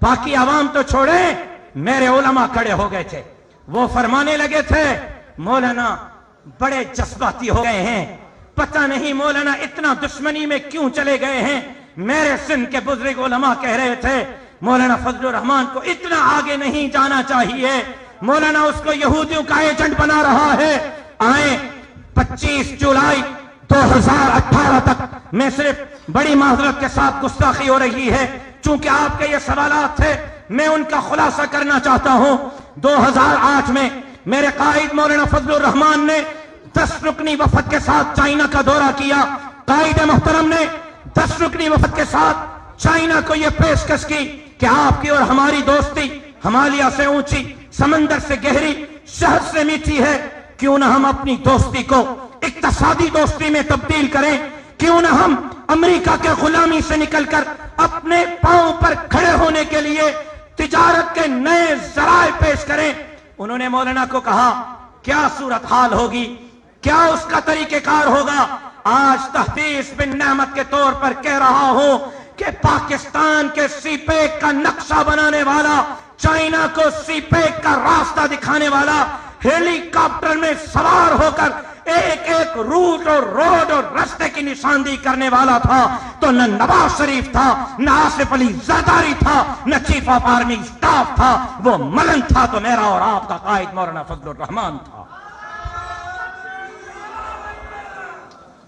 बाकी आवाम तो छोड़े, मेरे उलमा खड़े हो गए थे, वो फरमाने लगे थे मौलाना बड़े जज्बाती हो गए हैं, पता नहीं मौलाना इतना दुश्मनी में क्यों चले गए हैं। मेरे सिंध के बुजुर्ग उलमा कह रहे थे मौलाना फजलुर रहमान को इतना आगे नहीं जाना चाहिए, मौलाना उसको यहूदियों का एजेंट बना रहा है। आए 25 जुलाई 2018 तक मैं सिर्फ बड़ी माजरत के साथ गुस्ताखी हो रही है, चूंकि आपके ये सवालात थे, मैं उनका खुलासा करना चाहता हूं। 2008 में मेरे कायद मौलाना फजलुर रहमान ने 10 रुकनी वफद के साथ चाइना का दौरा किया। कायद मोहतरम ने 10 रुकनी वफद के साथ चाइना को यह पेशकश की कि आपकी और हमारी दोस्ती हिमालय से ऊंची, समंदर से गहरी, शहद से मीठी है, क्यों ना हम अपनी दोस्ती को इक्तसादी दोस्ती में तब्दील करें, क्यों ना हम अमेरिका के गुलामी से निकलकर अपने पांव पर खड़े होने के लिए तिजारत के नए जराए पेश करें। उन्होंने मौलाना को कहा क्या सूरत हाल होगी, क्या उसका तरीकेकार होगा। आज तहदीस बिन नेमत के तौर पर कह रहा हूं कि पाकिस्तान के सीपेक का नक्शा बनाने वाला, चाइना को सीपेक का रास्ता दिखाने वाला, हेलीकॉप्टर में सवार होकर एक एक रूट और रोड और रास्ते की निशानदेही करने वाला था तो न नवाज शरीफ था, न आसिफ अली जरदारी था, न चीफ ऑफ आर्मी स्टाफ था, वो मलन था तो मेरा और आपका कायद मौलाना फजलुर रहमान था।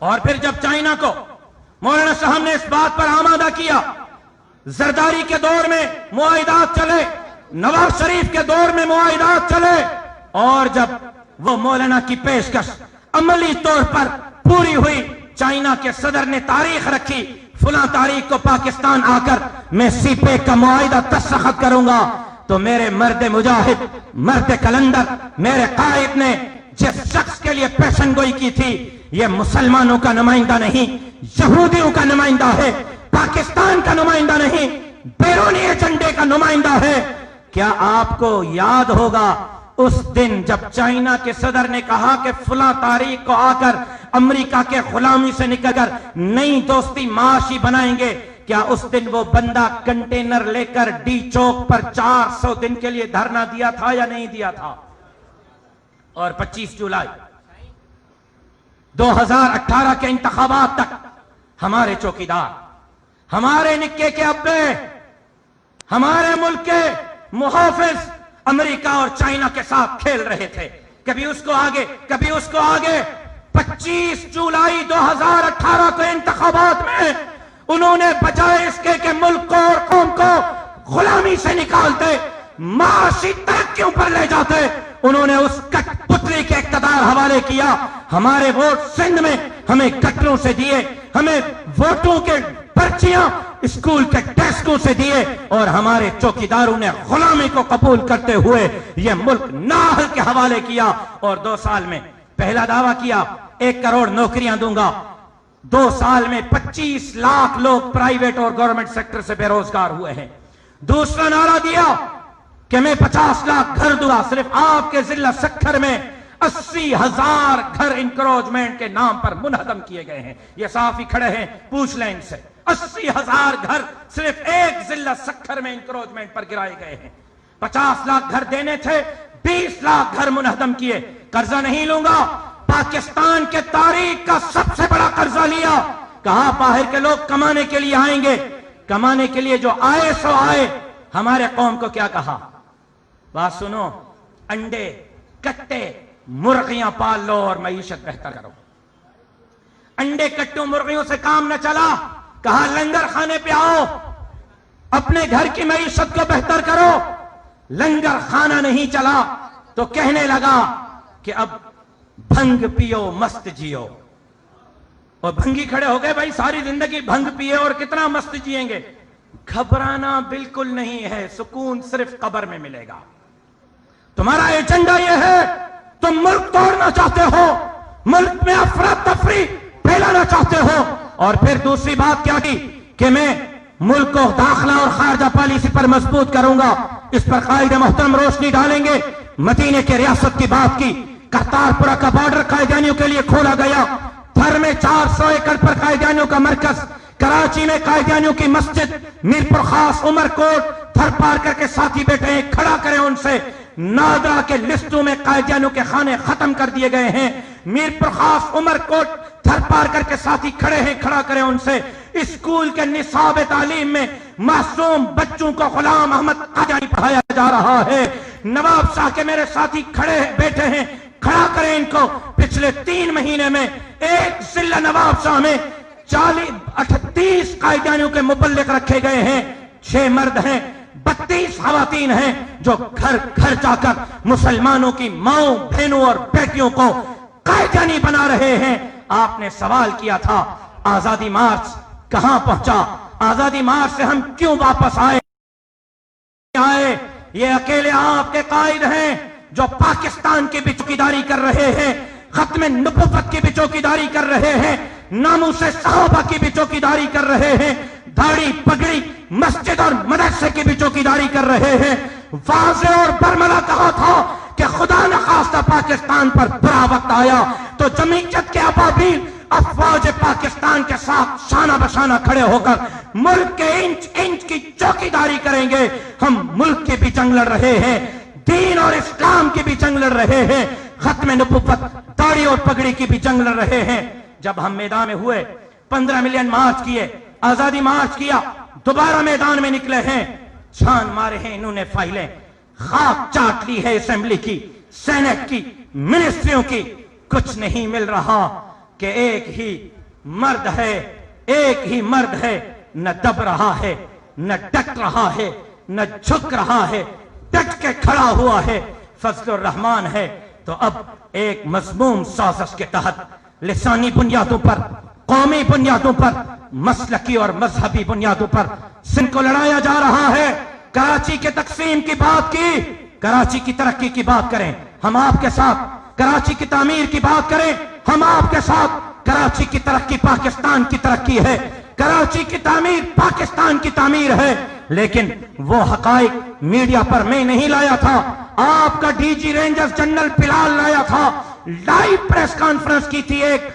और फिर जब चाइना को मौलाना साहब ने इस बात पर आमादा किया, जरदारी के दौर में मुआहिदात चले, नवाज शरीफ के दौर में मुआहिदात चले, और जब वो मौलाना की पेशकश अमली तौर पर पूरी हुई, चाइना के सदर ने तारीख रखी, फलां तारीख को पाकिस्तान आकर मैं सीपे का मुआहिदा दस्तखत करूंगा, तो मेरे मर्द मुजाहिद, मर्द कलंदर, मेरे कायद ने जिस शख्स के लिए पेशन गोई की थी, ये मुसलमानों का नुमाइंदा नहीं, यहूदियों का नुमाइंदा है, पाकिस्तान का नुमाइंदा नहीं, बैरूनी एजेंडे का नुमाइंदा है। क्या आपको याद होगा उस दिन जब चाइना के सदर ने कहा कि फला तारीख को आकर अमेरिका के गुलामी से निकलकर नई दोस्ती माशी बनाएंगे, क्या उस दिन वो बंदा कंटेनर लेकर डी चौक पर 400 दिन के लिए धरना दिया था या नहीं दिया था? और 25 जुलाई 2018 के इंतखाबात तक हमारे चौकीदार, हमारे निक्के के अब्बे, हमारे मुल्क के मुहाफिज अमेरिका और चाइना के साथ खेल रहे थे, कभी उसको आगे कभी उसको आगे। 25 जुलाई 2018 के इंतखाबात में उन्होंने बजाय इसके कि मुल्क को और कौम को गुलामी से निकालते, माशी तरक्कियों पर ले जाते, उन्होंने उस कठपुतली के इक़्तिदार हवाले किया। हमारे वोट सिंध में हमें कटरों से दिए, हमें वोटों के पर्चियां स्कूल के डेस्कों से दिए, और हमारे चौकीदारों ने गुलामी को कबूल करते हुए यह मुल्क नाहल के हवाले किया। और 2 साल में पहला दावा किया 1 करोड़ नौकरियां दूंगा, 2 साल में 25 लाख लोग प्राइवेट और गवर्नमेंट सेक्टर से बेरोजगार हुए हैं। दूसरा नारा दिया कि मैं 50 लाख घर दूंगा। सिर्फ आपके जिला सक्खर में 80,000 घर इंक्रोचमेंट के नाम पर मुनहदम किए गए हैं। ये साफ ही खड़े हैं, पूछ लें इनसे। 80,000 घर सिर्फ एक जिला सक्खर में इंक्रोचमेंट पर गिराए गए हैं। 50 लाख घर देने थे, 20 लाख घर मुनहदम किए। कर्जा नहीं लूंगा, पाकिस्तान के तारीख का सबसे बड़ा कर्जा लिया। कहा बाहर के लोग कमाने के लिए आएंगे, कमाने के लिए जो आए सो आए। हमारे कौम को क्या कहा? बात सुनो, अंडे, कट्टे, मुर्गियां पाल लो और मईशत बेहतर करो। अंडे, कट्टू, मुर्गियों से काम न चला, कहा लंगर खाने पे आओ, अपने घर की मईशत को बेहतर करो। लंगर खाना नहीं चला तो कहने लगा कि अब भंग पियो, मस्त जियो। और भंगी खड़े हो गए, भाई सारी जिंदगी भंग पिए और कितना मस्त जिएंगे। घबराना बिल्कुल नहीं है, सुकून सिर्फ कब्र में मिलेगा। तुम्हारा एजेंडा यह है, तुम मुल्क तोड़ना चाहते हो, मुल्क में अफरा तफरी फैलाना चाहते हो। और फिर दूसरी बात क्या की कि मैं मुल्क को दाखिला और खारजा पॉलिसी पर मजबूत करूंगा। इस पर कायद मोहतरम रोशनी डालेंगे। मदीने के रियासत की बात की, करतारपुरा का बॉर्डर कायदानियों के लिए खोला गया। थर में 400 एकड़ पर कायदानियों का मरकज, कराची में कायदानियों की मस्जिद, मीरपुर खास, उमरकोट, थर पार करके साथी बैठे हैं, खड़ा करें उनसे। नादरा के लिस्टों में कायदियानों के खाने खत्म कर दिए गए हैं। मीरपुर खास, उमरकोट, थर पार करके साथी खड़े हैं, खड़ा करें उनसे। स्कूल के निसाब तालीम में मासूम बच्चों को गुलाम अहमद कादियानी पढ़ाया जा रहा है। नवाब शाह के मेरे साथी खड़े बैठे हैं, खड़ा करें इनको। पिछले 3 महीने में एक जिला नवाब शाह में 38 कायदियानियों के मुबल्लिग रखे गए हैं। 6 मर्द हैं, 32 खवातीन हैं जो घर घर जाकर मुसलमानों की माओं, बहनों और बेटियों को कायदियानी बना रहे हैं। आपने सवाल किया था आजादी मार्च कहां पहुंचा, आजादी मार्च से हम क्यों वापस आए। ये अकेले आपके कायद हैं जो पाकिस्तान की भी चौकीदारी कर रहे हैं, खत्म नबुव्वत की भी चौकीदारी कर रहे हैं, नामूसे सहाबा की भी चौकीदारी कर रहे हैं, दाढ़ी पगड़ी मस्जिद और मदरसे की भी चौकीदारी कर रहे हैं। वाज़े और बरमला कहा था कि खुदा न खास्ता पाकिस्तान पर बुरा वक्त आया तो जमीयत के अबाबील अफवाज पाकिस्तान के साथ शाना बशाना खड़े होकर मुल्क के इंच इंच की चौकीदारी करेंगे। हम मुल्क की भी जंग लड़ रहे हैं, दीन और इस्लाम की भी जंग लड़ रहे हैं, खत्म नबुव्वत, दाढ़ी और पगड़ी की भी जंग लड़ रहे हैं। जब हम मैदान में हुए, 15 मिलियन मार्च किए, आजादी मार्च किया, दोबारा मैदान में निकले हैं, छान मारे हैं इन्होंने फाइलें, खाक चाट ली है असेंबली की, सेनेट की, मिनिस्ट्रियों की। कुछ नहीं मिल रहा कि एक ही मर्द है, एक ही मर्द है, न दब रहा है, न डट रहा है, न झुक रहा है, डट के खड़ा हुआ है, फजलुर रहमान है। तो अब एक मजमूम साजिश के तहत लिसानी बुनियादों पर, कौमी बुनियादों पर, मसलकी और मजहबी बुनियादों पर सिंध को लड़ाया जा रहा है। कराची के तकसीम की बात की, कराची की तरक्की की बात करें, हम आपके साथ। कराची की तामीर की बात करें, हम आपके साथ। कराची की तरक्की पाकिस्तान की तरक्की है, कराची की तामीर पाकिस्तान की तामीर है। लेकिन वो हकाइक मीडिया पर मैं नहीं लाया था, आपका डीजी रेंजर्स जनरल बिलाल लाया था। लाइव प्रेस कॉन्फ्रेंस की थी एक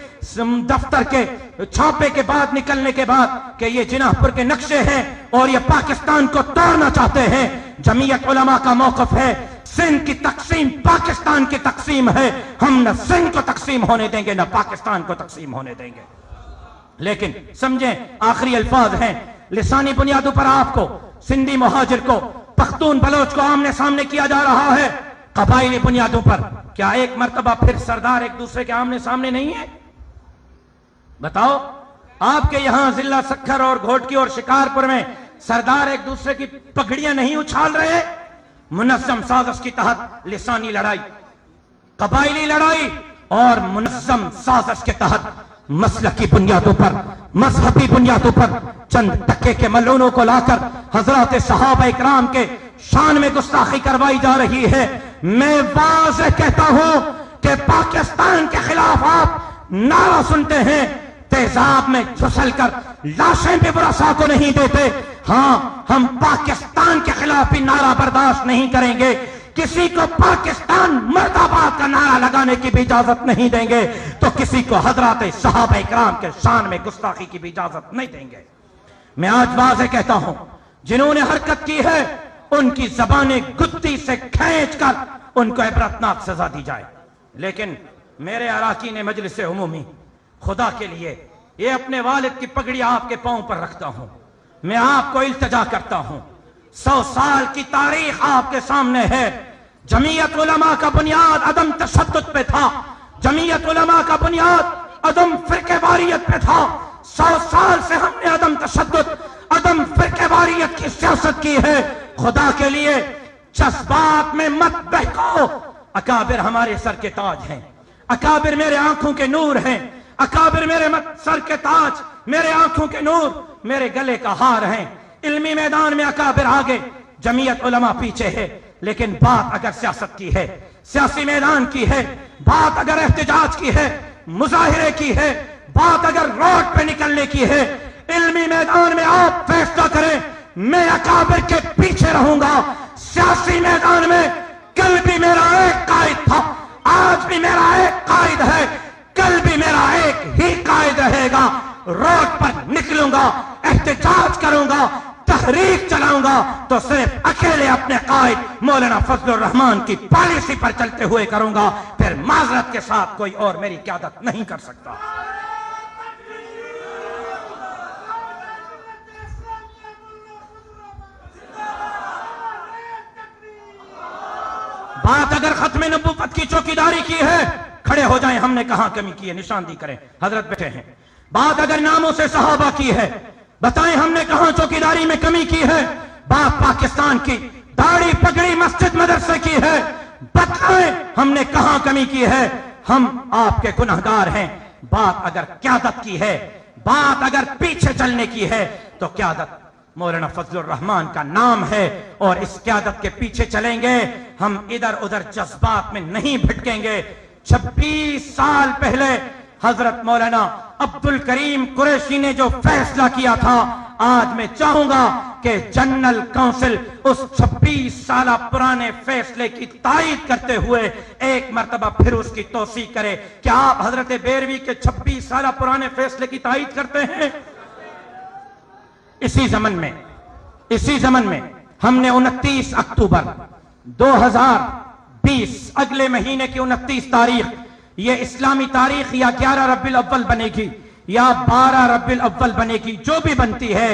दफ्तर के छापे के बाद, निकलने के बाद, कि ये जिनापुर के नक्शे हैं और ये पाकिस्तान को तोड़ना चाहते हैं। जमीयत उलमा का मौकफ है, सिंध की तकसीम पाकिस्तान की तकसीम है। हम न सिंध को तकसीम होने देंगे, न पाकिस्तान को तकसीम होने देंगे। लेकिन समझें, आखिरी अल्फाज हैं, लिसानी बुनियादों पर आपको, सिंधी मुहाजिर को, पख्तून बलोच को आमने सामने किया जा रहा है। कबाइली बुनियादों पर क्या एक मर्तबा फिर सरदार एक दूसरे के आमने सामने नहीं है? बताओ, आपके यहां जिला सक्खर और घोटकी और शिकारपुर में सरदार एक दूसरे की पगड़ियां नहीं उछाल रहे? मुनज़्ज़म साजिश के तहत लिसानी लड़ाई, कबाइली लड़ाई और मुनज़्ज़म साजिश के तहत मसलकी बुनियादों पर, मजहबी बुनियादों पर चंद टक्के के मलूनों को लाकर हजरत सहाबा इकराम के शान में गुस्ताखी करवाई जा रही है। मैं वाज़ेह कहता हूं कि पाकिस्तान के खिलाफ आप नारा सुनते हैं, तेजाब में झुसल कर लाशें भी बुरसा को नहीं देते। हाँ, हम पाकिस्तान के खिलाफ भी नारा बर्दाश्त नहीं करेंगे, किसी को पाकिस्तान मर्दाबाद का नारा लगाने की भी इजाजत नहीं देंगे, तो किसी को हजरत सहाबा इकराम के शान में गुस्ताखी की भी इजाजत नहीं देंगे। मैं आज वाज़ेह कहता हूं, जिन्होंने हरकत की है उनकी जबानें गुत्ती से खींच कर उनको इबरतनाक सजा दी जाए। लेकिन मेरे अराकीन मजलिस उमूमी, खुदा के लिए ये अपने वालिद की पगड़ी आपके पांव पर रखता हूं, मैं आपको इल्तिजा करता हूं, 100 साल की तारीख आपके सामने है। जमीयत उलमा का बुनियाद अदम तशद्दुद पे था, जमीयत उलमा का बुनियाद अदम फिरकेवारियत पे था। 100 साल से हमने अदम तशद्दुद, अदम फिरकेवारियत की सियासत की है। खुदा के लिए जज्बात में मत बहको। अकाबिर हमारे सर के ताज हैं, अकाबिर मेरे आंखों के नूर हैं, अकाबिर मेरे सर के ताज, मेरे आंखों के नूर, मेरे गले का हार हैं। इल्मी मैदान में अकाबिर आगे, जमीयत उलमा पीछे है। लेकिन बात अगर सियासत की है, सियासी मैदान की है, बात अगर एहतजाज की है, मुजाहिरे की है, बात अगर रोड पे निकलने की है, इल्मी मैदान में आप फैसला करें, मैं अकाबिर के पीछे रहूंगा। सियासी मैदान में कल भी मेरा एक कायद था, आज भी मेरा एक कायद है, कल भी मेरा एक ही कायद रहेगा। रोड पर निकलूंगा, एहतजाज करूंगा, तहरीक चलाऊंगा तो सिर्फ अकेले अपने कायद मौलाना फजलुर रहमान की पॉलिसी पर चलते हुए करूंगा, फिर माजरत के साथ कोई और मेरी क़यादत नहीं कर सकता। बात अगर खत्म नबूवत की चौकीदारी की है, खड़े हो जाएं, हमने कहां कमी की है, निशानदी करें, हजरत बैठे हैं। बात अगर नामों से सहाबा की है, बताएं हमने कहां चौकीदारी में कमी की है। बात पाकिस्तान की दाढ़ी पगड़ी मस्जिद मदरसे की है, बताएं हमने कहां कमी की है। हम आपके गुनहगार हैं। बात अगर क़यादत की है, बात अगर पीछे चलने की है, तो क़यादत मौलाना फजलुर रहमान का नाम है और इस क़यादत के पीछे चलेंगे। हम इधर उधर जज्बात में नहीं भटकेंगे। 26 साल पहले हजरत मौलाना अब्दुल करीम कुरैशी ने जो फैसला किया था, आज मैं चाहूंगा कि जनरल काउंसिल उस 26 साल पुराने फैसले की तायीद करते हुए एक मर्तबा फिर उसकी तौसीक करे। क्या आप हजरत बेरवी के 26 साल पुराने फैसले की तायीद करते हैं? इसी जमन में हमने 29 अक्टूबर 2020 अगले महीने की 29 तारीख, ये इस्लामी तारीख या 11 रब्बिल अव्वल बनेगी या 12 रब्बिल अव्वल बनेगी, जो भी बनती है,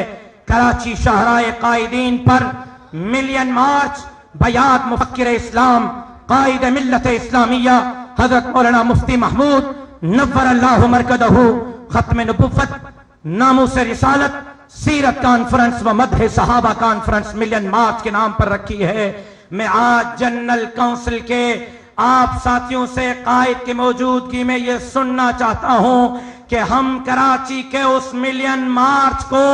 कराची शाहराए कायदीन पर मिलियन मार्च बयाद मुफक्किर इस्लाम कायद मिल्लत इस्लामिया हजरत मौलाना मुफ्ती महमूद नव्वर अल्लाहु मरकदहू खत्म नबुव्वत नामूस रिसालत सीरत कॉन्फ्रेंस व मदह सहाबा कॉन्फ्रेंस मिलियन मार्च के नाम पर रखी है। मैं आज जनरल काउंसिल के आप साथियों से कायद की मौजूदगी में यह सुनना चाहता हूं कि हम कराची के उस मिलियन मार्च को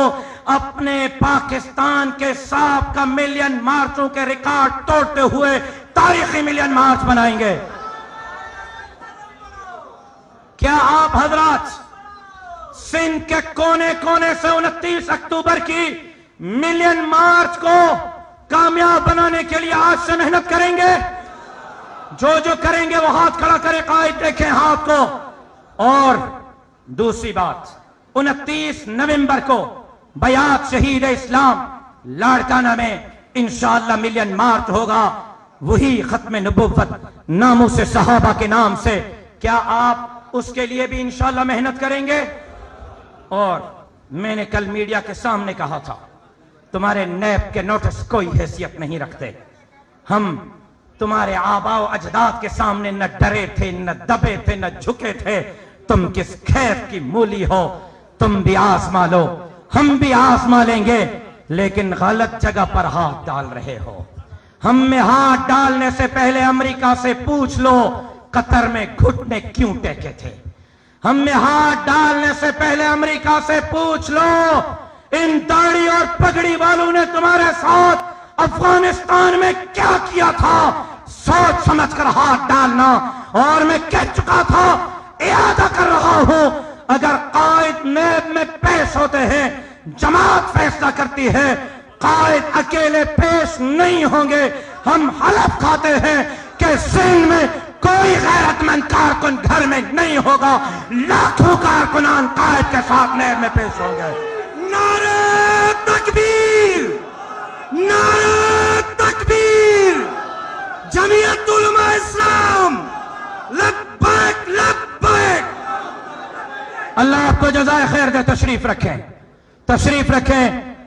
अपने पाकिस्तान के साबिक़ा मिलियन मार्चों के रिकॉर्ड तोड़ते हुए तारीखी मिलियन मार्च बनाएंगे। क्या आप हजरात सिंध के कोने कोने से 29 अक्टूबर की मिलियन मार्च को कामयाब बनाने के लिए आज से मेहनत करेंगे? जो करेंगे वो हाथ खड़ा करे, कायद देखें हाथ को। और दूसरी बात, 29 नवंबर को बयात शहीद इस्लाम लाड़काना में इंशाअल्लाह मिलियन मार्च होगा, वही खत्म नबुव्वत नामूस सहाबा के नाम से। क्या आप उसके लिए भी इंशाअल्लाह मेहनत करेंगे? और मैंने कल मीडिया के सामने कहा था, तुम्हारे नैब के नोटिस कोई हैसियत नहीं रखते। हम तुम्हारे आबाओ अजदाद के सामने न डरे थे, न दबे थे, न झुके थे। तुम किस खैर की मूली हो, तुम भी आजमा लो, हम भी आजमा लेंगे, लेकिन गलत जगह पर हाथ डाल रहे हो। हम में हाथ डालने से पहले अमेरिका से पूछ लो कतर में घुटने क्यों टेके थे। हम में हाथ डालने से पहले अमेरिका से पूछ लो इन दाढ़ी और पगड़ी वालों ने तुम्हारे साथ अफगानिस्तान में क्या किया था। सोच समझकर हाथ डालना। और मैं कह चुका था, इरादा कर रहा हूं, अगर कायद नैब में पेश होते हैं, जमात फैसला करती है, कायद अकेले पेश नहीं होंगे। हम हलफ खाते हैं कि सिंध में कोई गैरतमंद कारकुन घर में नहीं होगा, लाखों कारकुनान कायद के साथ नैब में पेश होंगे। नारे तकबीर, नारे तकबीर, जमीयत उलमा इस्लाम, लब्बैक लब्बैक। अल्लाह आपको जज़ाए खैर दे। तशरीफ रखें।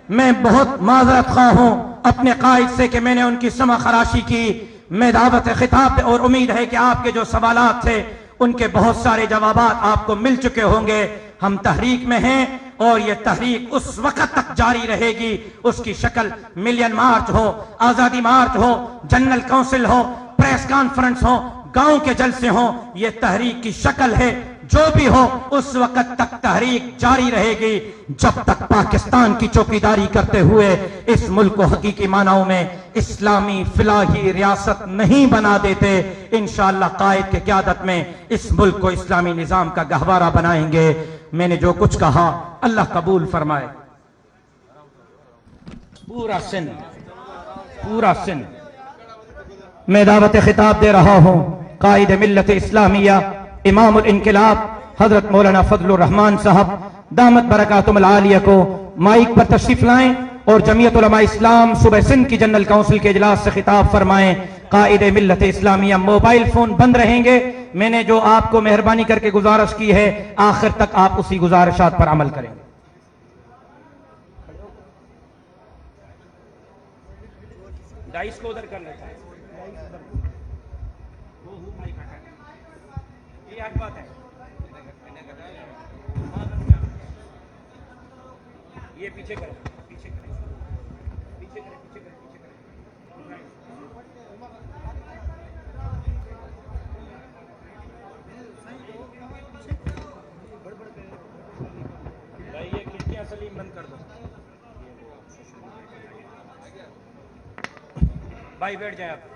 मैं बहुत माजरत खा हूं अपने कायद से कि मैंने उनकी समा खराशी की। मैं दावत खिताब और उम्मीद है कि आपके जो सवालात थे उनके बहुत सारे जवाबात आपको मिल चुके होंगे। हम तहरीक में हैं और ये तहरीक उस वक्त तक जारी रहेगी, उसकी शक्ल मिलियन मार्च हो, आजादी मार्च हो, जनरल काउंसिल हो, प्रेस कॉन्फ्रेंस हो, गांव के जलसे हो, ये तहरीक की शक्ल है। जो भी हो उस वक्त तक तहरीक जारी रहेगी जब तक पाकिस्तान की चौकीदारी करते हुए इस मुल्क को हकीकी मानाओं में इस्लामी फिलाही रियासत नहीं बना देते। इंशाअल्लाह कायद के क़यादत में इस मुल्क को इस्लामी निजाम का गहवारा बनाएंगे। मैंने जो कुछ कहा अल्लाह कबूल फरमाए। पूरा सिंध मैं दावत खिताब दे रहा हूं कायद मिल्लत इस्लामिया इमामुल इनकिलाब हजरत मौलाना फजलुर रहमान साहब दामत बरकातुहुल आलिया को माइक पर तशरीफ लाएं اور جمعیت علماء اسلام صوبہ سندھ کی جنرل کونسل کے اجلاس سے خطاب فرمائیں۔ قائد ملت اسلامیہ، موبائل فون بند رہیں گے، میں نے جو آپ کو مہربانی کر کے گزارش کی ہے آخر تک آپ اسی گزارشات پر عمل کریں۔ ڈائس کو ادھر کر لیتا ہے، یہ ایک بات ہے، یہ پیچھے کریں، پیچھے کریں، پیچھے کریں، پیچھے کریں، پیچھے کریں۔ بھائی یہ کھڑکیاں سلیم بند کر دو، بھائی بیٹھ جائیں آپ۔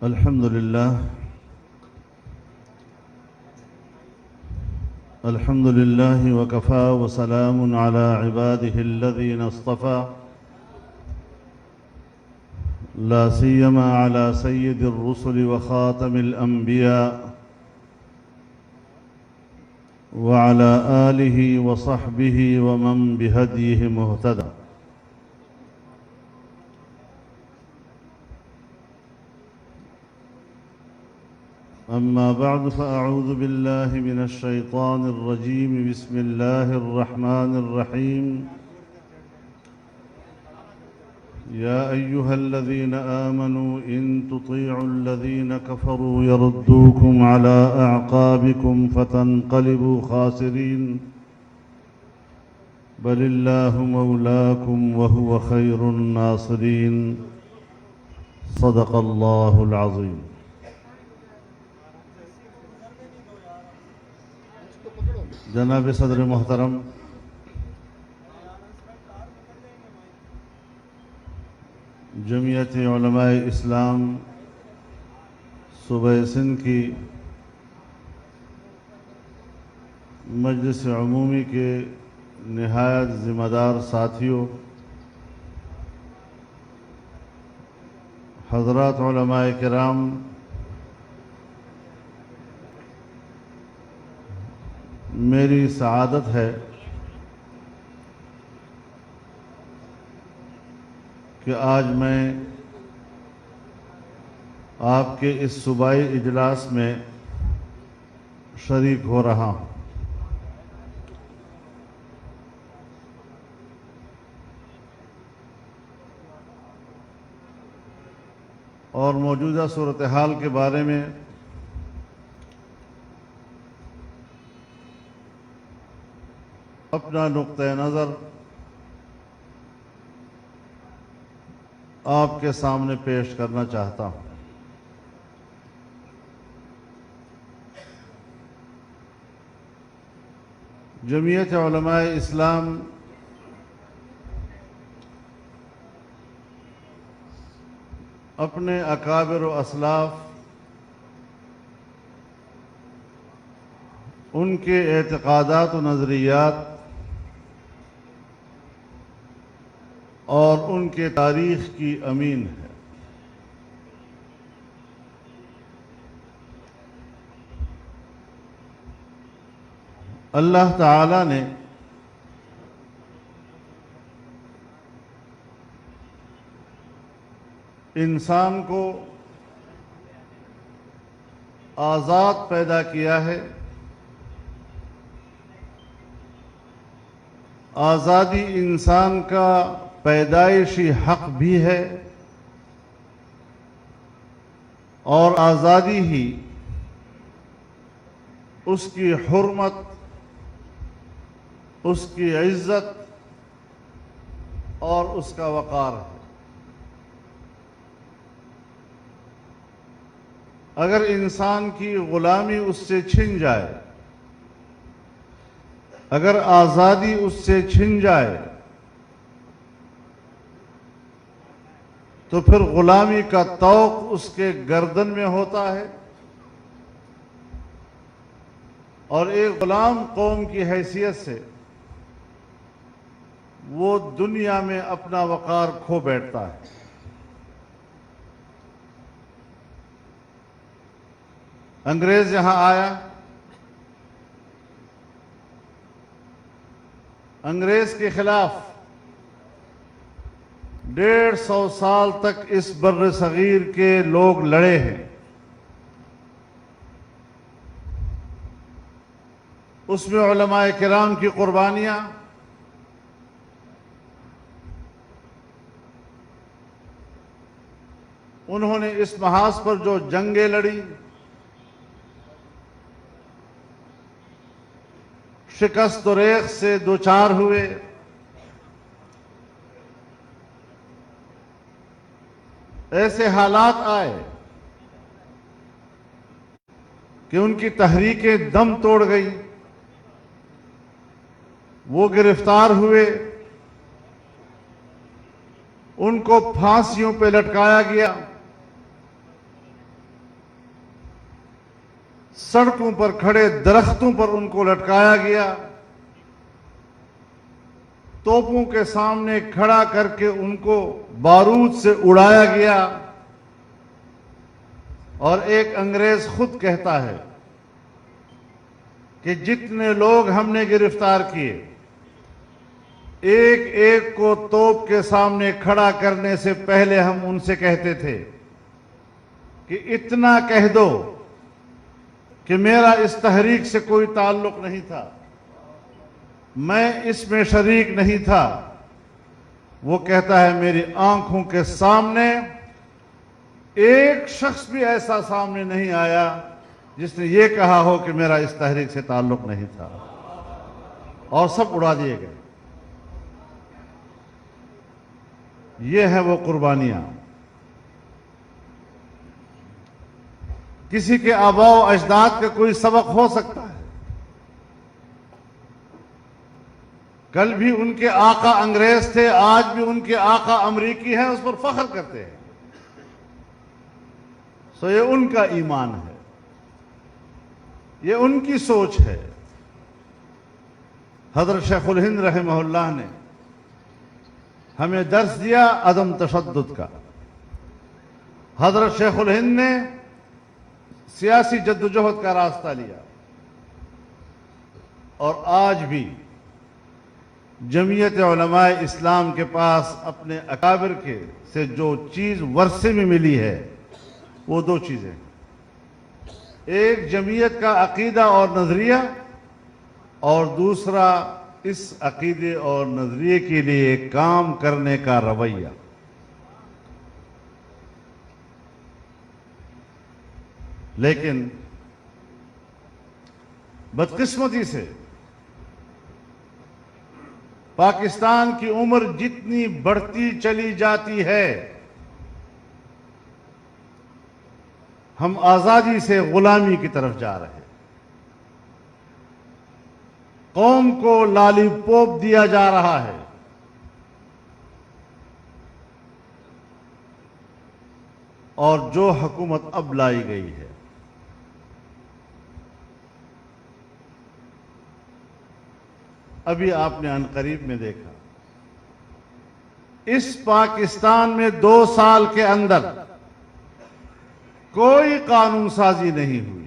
الحمد لله وكفى وسلام على عباده الذين اصطفى لا سيما على سيد الرسل وخاتم الأنبياء وعلى آله وصحبه ومن بهديه مهتدى. أما بعد فأعوذ بالله من الشيطان الرجيم. بسم الله الرحمن الرحيم. يا أيها الذين آمنوا إن تطيعوا الذين كفروا يردوكم على أعقابكم فتنقلبوا خاسرين بل الله مولاكم وهو خير الناصرين. صدق الله العظيم. جناب صدر محترم، جمعیت علماء اسلام صوبہ سندھ کی مجلس عمومی کے نہایت ذمہ دار ساتھیوں، حضرات علماء کرام، میری سعادت ہے کہ آج میں آپ کے اس صوبائی اجلاس میں شریک ہو رہا ہوں۔ اور موجودہ صورتحال کے بارے میں اپنا نقطہ نظر آپ کے سامنے پیش کرنا چاہتا ہوں۔ جمعیت علماء اسلام اپنے اکابر و اسلاف، ان کے اعتقادات و نظریات اور ان کے تاریخ کی امین ہے۔ اللہ تعالی نے انسان کو آزاد پیدا کیا ہے۔ آزادی انسان کا پیدائشی حق بھی ہے، اور آزادی ہی اس کی حرمت، اس کی عزت اور اس کا وقار ہے۔ اگر انسان کی غلامی اس سے چھن جائے، اگر آزادی اس سے چھن جائے، تو پھر غلامی کا طوق اس کے گردن میں ہوتا ہے، اور ایک غلام قوم کی حیثیت سے وہ دنیا میں اپنا وقار کھو بیٹھتا ہے۔ انگریز یہاں آیا، انگریز کے خلاف 150 سال تک اس بر صغیر کے لوگ لڑے ہیں۔ اس میں علماء کرام کی قربانیاں، انہوں نے اس محاذ پر جو جنگیں لڑی، شکست و ریغ سے دوچار ہوئے، ایسے حالات آئے کہ ان کی تحریکیں دم توڑ گئی، وہ گرفتار ہوئے، ان کو پھانسیوں پہ لٹکایا گیا، سڑکوں پر کھڑے درختوں پر ان کو لٹکایا گیا، توپوں کے سامنے کھڑا کر کے ان کو بارود سے اڑایا گیا۔ اور ایک انگریز خود کہتا ہے کہ جتنے لوگ ہم نے گرفتار کیے، ایک ایک کو توپ کے سامنے کھڑا کرنے سے پہلے ہم ان سے کہتے تھے کہ اتنا کہہ دو کہ میرا اس تحریک سے کوئی تعلق نہیں تھا، میں اس میں شریک نہیں تھا۔ وہ کہتا ہے میری آنکھوں کے سامنے ایک شخص بھی ایسا سامنے نہیں آیا جس نے یہ کہا ہو کہ میرا اس تحریک سے تعلق نہیں تھا، اور سب اڑا دیے گئے۔ یہ ہے وہ قربانیاں۔ کسی کے آباء و اجداد کا کوئی سبق ہو سکتا ہے، کل بھی ان کے آقا انگریز تھے، آج بھی ان کے آقا امریکی ہیں، اس پر فخر کرتے ہیں۔ سو یہ ان کا ایمان ہے، یہ ان کی سوچ ہے۔ حضرت شیخ الہند رحمہ اللہ نے ہمیں درس دیا عدم تشدد کا۔ حضرت شیخ الہند نے سیاسی جدوجہد کا راستہ لیا، اور آج بھی جمعیت علماء اسلام کے پاس اپنے اکابر کے سے جو چیز ورثے میں ملی ہے وہ دو چیزیں، ایک جمعیت کا عقیدہ اور نظریہ، اور دوسرا اس عقیدے اور نظریے کے لیے کام کرنے کا رویہ۔ لیکن بدقسمتی سے پاکستان کی عمر جتنی بڑھتی چلی جاتی ہے، ہم آزادی سے غلامی کی طرف جا رہے ہیں۔ قوم کو لالی پوپ دیا جا رہا ہے، اور جو حکومت اب لائی گئی ہے، ابھی آپ نے عنقریب میں دیکھا، اس پاکستان میں 2 سال کے اندر کوئی قانون سازی نہیں ہوئی۔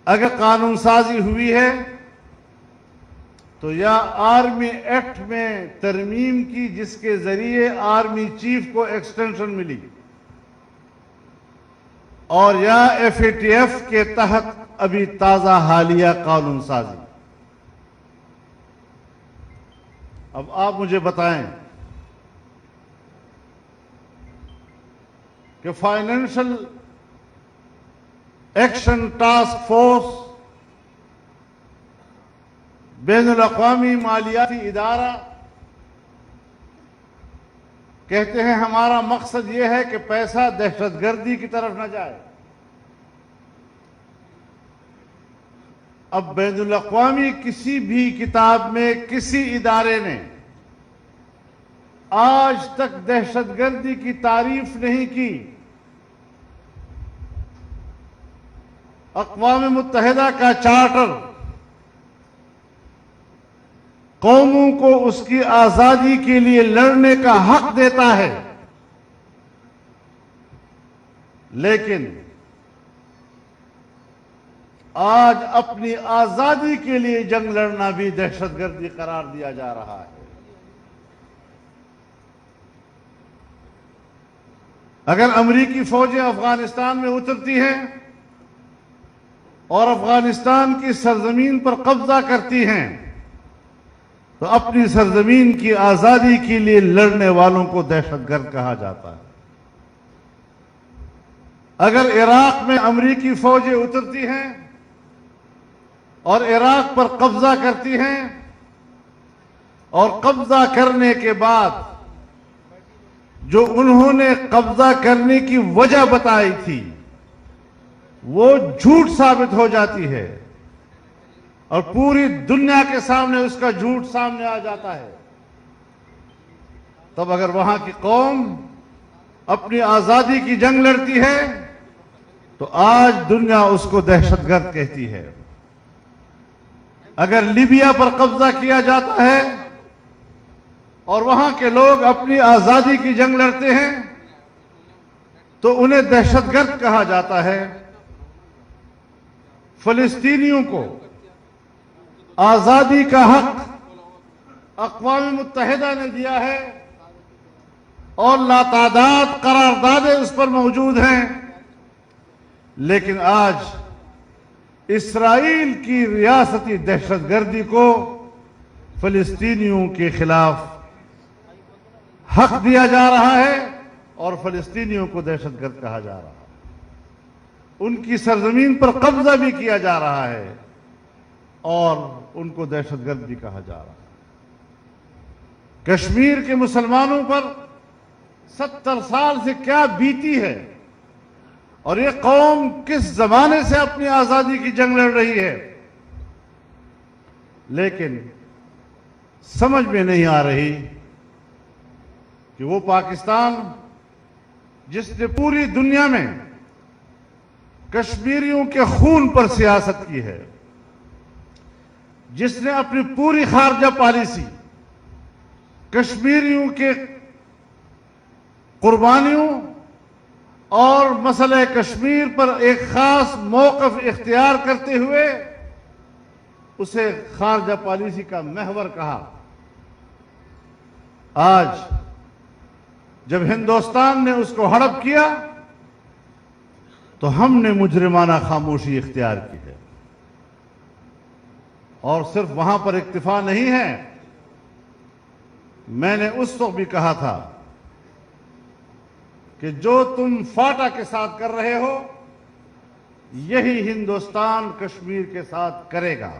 اگر قانون سازی ہوئی ہے تو یا آرمی ایکٹ میں ترمیم کی، جس کے ذریعے آرمی چیف کو ایکسٹینشن ملی، اور یا FATF کے تحت ابھی تازہ حالیہ قانون سازی۔ اب آپ مجھے بتائیں کہ فائنینشل ایکشن ٹاسک فورس، بین الاقوامی مالیاتی ادارہ، کہتے ہیں ہمارا مقصد یہ ہے کہ پیسہ دہشت گردی کی طرف نہ جائے۔ اب بین الاقوامی کسی بھی کتاب میں کسی ادارے نے آج تک دہشت گردی کی تعریف نہیں کی. اقوام متحدہ کا چارٹر قوموں کو اس کی آزادی کے لیے لڑنے کا حق دیتا ہے، لیکن آج اپنی آزادی کے لیے جنگ لڑنا بھی دہشت گردی قرار دیا جا رہا ہے. اگر امریکی فوجیں افغانستان میں اترتی ہیں اور افغانستان کی سرزمین پر قبضہ کرتی ہیں تو اپنی سرزمین کی آزادی کے لیے لڑنے والوں کو دہشت گرد کہا جاتا ہے. اگر عراق میں امریکی فوجیں اترتی ہیں اور عراق پر قبضہ کرتی ہیں اور قبضہ کرنے کے بعد جو انہوں نے قبضہ کرنے کی وجہ بتائی تھی وہ جھوٹ ثابت ہو جاتی ہے اور پوری دنیا کے سامنے اس کا جھوٹ سامنے آ جاتا ہے، تب اگر وہاں کی قوم اپنی آزادی کی جنگ لڑتی ہے تو آج دنیا اس کو دہشت گرد کہتی ہے. اگر لیبیا پر قبضہ کیا جاتا ہے اور وہاں کے لوگ اپنی آزادی کی جنگ لڑتے ہیں تو انہیں دہشت گرد کہا جاتا ہے. فلسطینیوں کو آزادی کا حق اقوام متحدہ نے دیا ہے اور لاتعداد قراردادیں اس پر موجود ہیں، لیکن آج اسرائیل کی ریاستی دہشت گردی کو فلسطینیوں کے خلاف حق دیا جا رہا ہے اور فلسطینیوں کو دہشت گرد کہا جا رہا ہے. ان کی سرزمین پر قبضہ بھی کیا جا رہا ہے اور ان کو دہشت گرد بھی کہا جا رہا ہے. کشمیر کے مسلمانوں پر 70 سال سے کیا بیتی ہے اور یہ قوم کس زمانے سے اپنی آزادی کی جنگ لڑ رہی ہے، لیکن سمجھ میں نہیں آ رہی کہ وہ پاکستان جس نے پوری دنیا میں کشمیریوں کے خون پر سیاست کی ہے، جس نے اپنی پوری خارجہ پالیسی کشمیریوں کے قربانیوں اور مسئلہ کشمیر پر ایک خاص موقف اختیار کرتے ہوئے اسے خارجہ پالیسی کا محور کہا، آج جب ہندوستان نے اس کو ہڑپ کیا تو ہم نے مجرمانہ خاموشی اختیار کی ہے. اور صرف وہاں پر اکتفا نہیں ہے، میں نے اس وقت بھی کہا تھا کہ جو تم فاٹا کے ساتھ کر رہے ہو یہی ہندوستان کشمیر کے ساتھ کرے گا.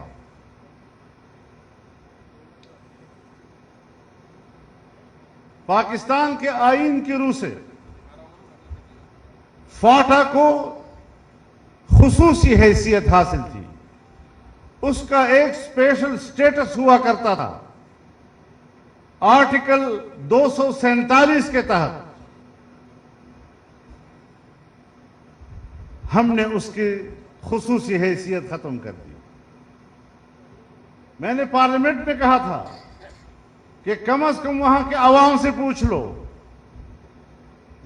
پاکستان کے آئین کی روح سے فاٹا کو خصوصی حیثیت حاصل تھی، اس کا ایک اسپیشل سٹیٹس ہوا کرتا تھا. آرٹیکل 247 کے تحت ہم نے اس کی خصوصی حیثیت ختم کر دی. میں نے پارلیمنٹ میں کہا تھا کہ کم از کم وہاں کے عوام سے پوچھ لو،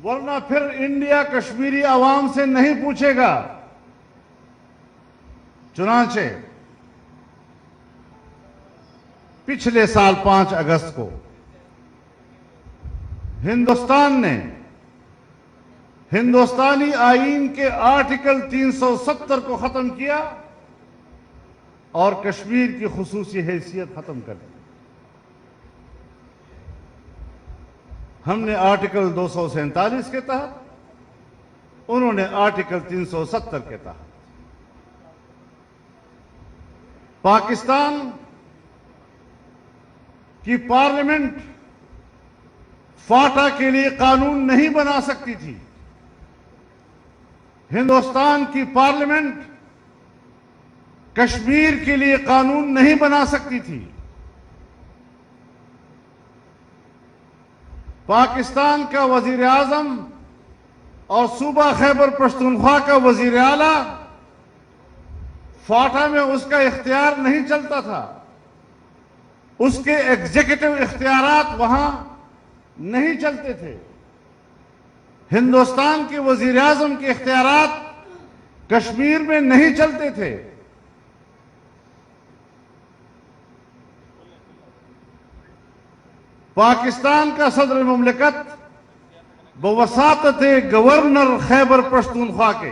ورنہ پھر انڈیا کشمیری عوام سے نہیں پوچھے گا. چنانچہ پچھلے سال 5 اگست کو ہندوستان نے ہندوستانی آئین کے آرٹیکل 370 کو ختم کیا اور کشمیر کی خصوصی حیثیت ختم کر دی. ہم نے آرٹیکل 247 کے تحت، انہوں نے آرٹیکل 370 کے تحت. پاکستان کی پارلیمنٹ فاٹا کے لیے قانون نہیں بنا سکتی تھی. ہندوستان کی پارلیمنٹ کشمیر کے لیے قانون نہیں بنا سکتی تھی. پاکستان کا وزیر اعظم اور صوبہ خیبر پختونخوا کا وزیر اعلیٰ، فاٹا میں اس کا اختیار نہیں چلتا تھا، اس کے ایگزیکٹو اختیارات وہاں نہیں چلتے تھے۔ ہندوستان کے وزیر اعظم کے اختیارات کشمیر میں نہیں چلتے تھے۔ پاکستان کا صدر مملکت بواسطت گورنر خیبر پختونخوا کے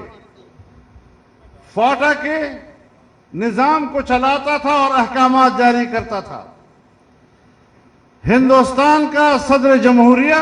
فاٹا کے نظام کو چلاتا تھا اور احکامات جاری کرتا تھا۔ ہندوستان کا صدر جمہوریہ